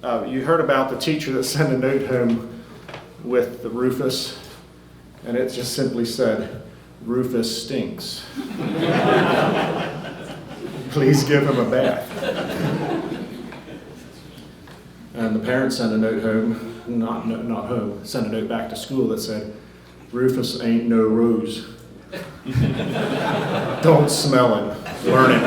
You heard about the teacher that sent a note home with the Rufus, and it just simply said, "Rufus stinks. Please give him a bath." And the parents sent a note home, not home, sent a note back to school that said, "Rufus ain't no rose. Don't smell him, learn him."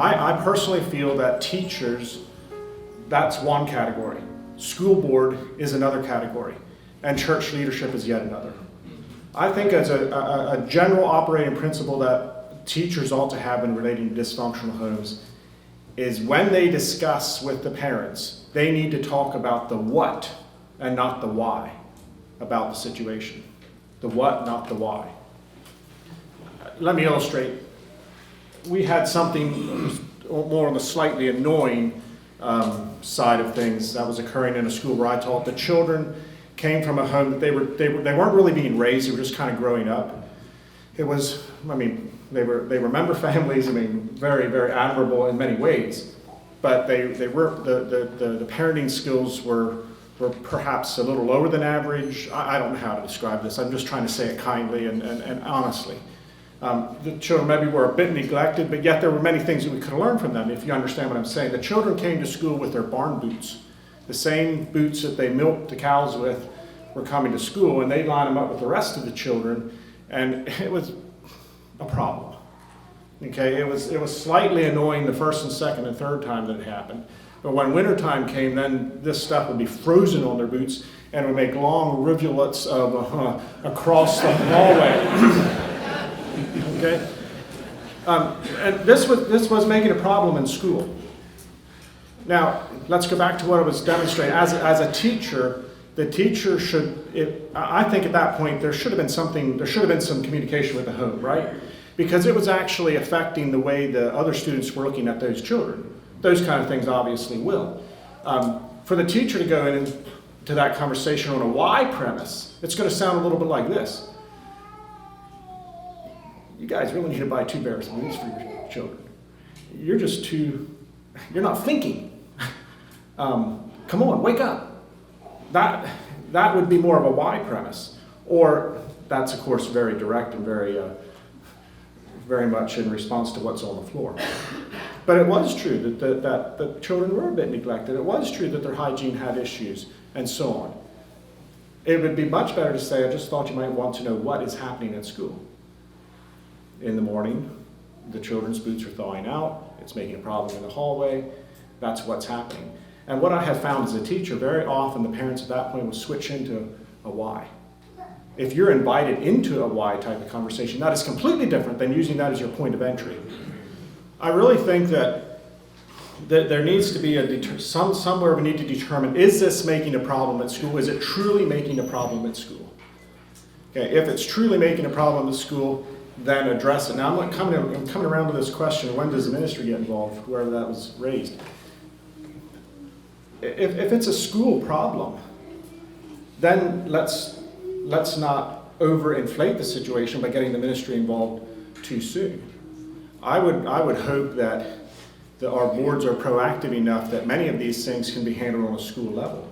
I personally feel that teachers, that's one category. School board is another category. And church leadership is yet another. I think as a general operating principle that teachers ought to have in relating to dysfunctional homes is when they discuss with the parents, they need to talk about the what and not the why about the situation. The what, not the why. Let me illustrate. We had something more on the slightly annoying side of things that was occurring in a school where I taught. The children came from a home that they weren't really being raised, they were just kind of growing up. It was, they were member families, very, very admirable in many ways, but they were, the parenting skills were perhaps a little lower than average. I don't know how to describe this, I'm just trying to say it kindly and honestly. The children maybe were a bit neglected, but yet there were many things that we could have learned from them, if you understand what I'm saying. The children came to school with their barn boots. The same boots that they milked the cows with were coming to school, and they lined them up with the rest of the children, and it was a problem. Okay, it was slightly annoying the first and second and third time that it happened. But when wintertime came, then this stuff would be frozen on their boots, and it would make long rivulets of across the hallway. Okay, and this was making a problem in school. Now, let's go back to what I was demonstrating. As a teacher, the teacher should, I think at that point, there should have been some communication with the home, right? Because it was actually affecting the way the other students were looking at those children. Those kind of things obviously will. For the teacher to go into that conversation on a why premise, it's going to sound a little bit like this. You guys really need to buy 2 pairs of boots for your children. You're not thinking. Come on, wake up. That would be more of a why premise. Or that's, of course, very direct and very much in response to what's on the floor. But it was true that the children were a bit neglected. It was true that their hygiene had issues, and so on. It would be much better to say, I just thought you might want to know what is happening at school. In the morning, the children's boots are thawing out. It's making a problem in the hallway. That's what's happening. And what I have found as a teacher, very often the parents at that point will switch into a why. If you're invited into a why type of conversation, that is completely different than using that as your point of entry. I really think that there needs to be somewhere we need to determine, is this making a problem at school? Is it truly making a problem at school? Okay, if it's truly making a problem at school, then address it. Now I'm coming around to this question, when does the ministry get involved, wherever that was raised? If it's a school problem, then let's not overinflate the situation by getting the ministry involved too soon. I would hope that our boards are proactive enough that many of these things can be handled on a school level.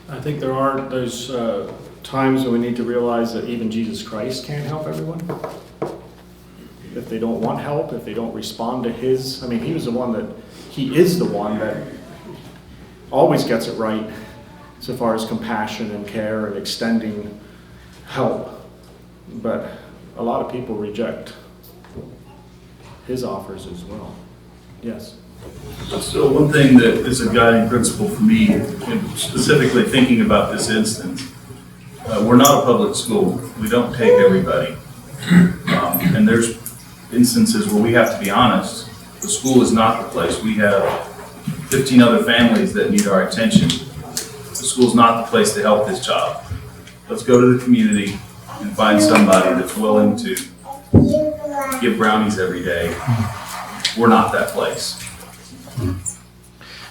I think there are those times when we need to realize that even Jesus Christ can't help everyone. If they don't want help, if they don't respond to he is the one that always gets it right so far as compassion and care and extending help. But a lot of people reject his offers as well. Yes? So one thing that is a guiding principle for me, and specifically thinking about this instance, we're not a public school. We don't take everybody. And there's instances where we have to be honest. The school is not the place. We have 15 other families that need our attention. The school's not the place to help this child. Let's go to the community and find somebody that's willing to give brownies every day. We're not that place.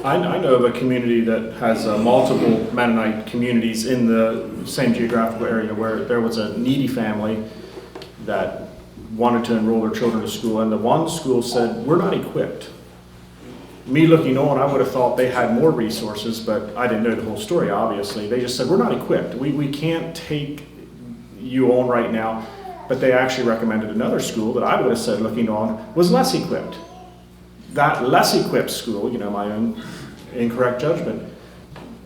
I know of a community that has multiple Mennonite communities in the same geographical area where there was a needy family that wanted to enroll their children to school, and the one school said, we're not equipped. Me looking on, I would have thought they had more resources, but I didn't know the whole story, obviously. They just said, we're not equipped. We can't take you on right now. But they actually recommended another school that I would have said, looking on, was less equipped. That less equipped school, my own incorrect judgment,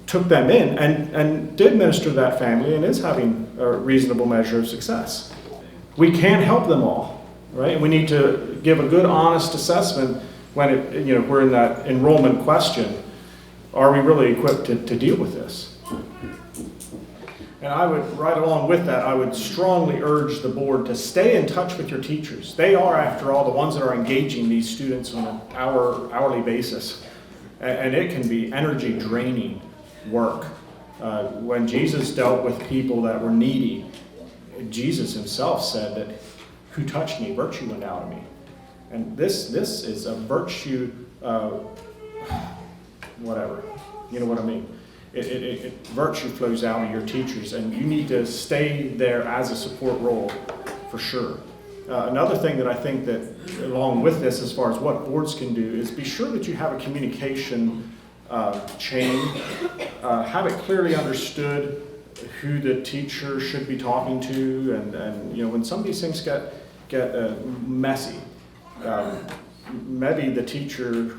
took them in and did minister to that family and is having a reasonable measure of success. We can't help them all, right? We need to give a good, honest assessment when we're in that enrollment question. Are we really equipped to deal with this? And I would, right along with that, I would strongly urge the board to stay in touch with your teachers. They are, after all, the ones that are engaging these students on an hourly basis. And it can be energy draining work. When Jesus dealt with people that were needy, Jesus himself said that, who touched me? Virtue went out of me. And this is a virtue, whatever, you know what I mean? Virtue flows out of your teachers, and you need to stay there as a support role for sure. Another thing that I think that along with this, as far as what boards can do, is be sure that you have a communication chain, have it clearly understood who the teacher should be talking to, and when some of these things get messy, maybe the teacher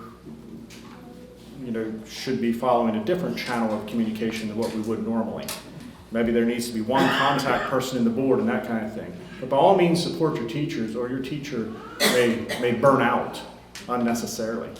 should be following a different channel of communication than what we would normally. Maybe there needs to be one contact person in the board and that kind of thing. But by all means, support your teachers, or your teacher may burn out unnecessarily.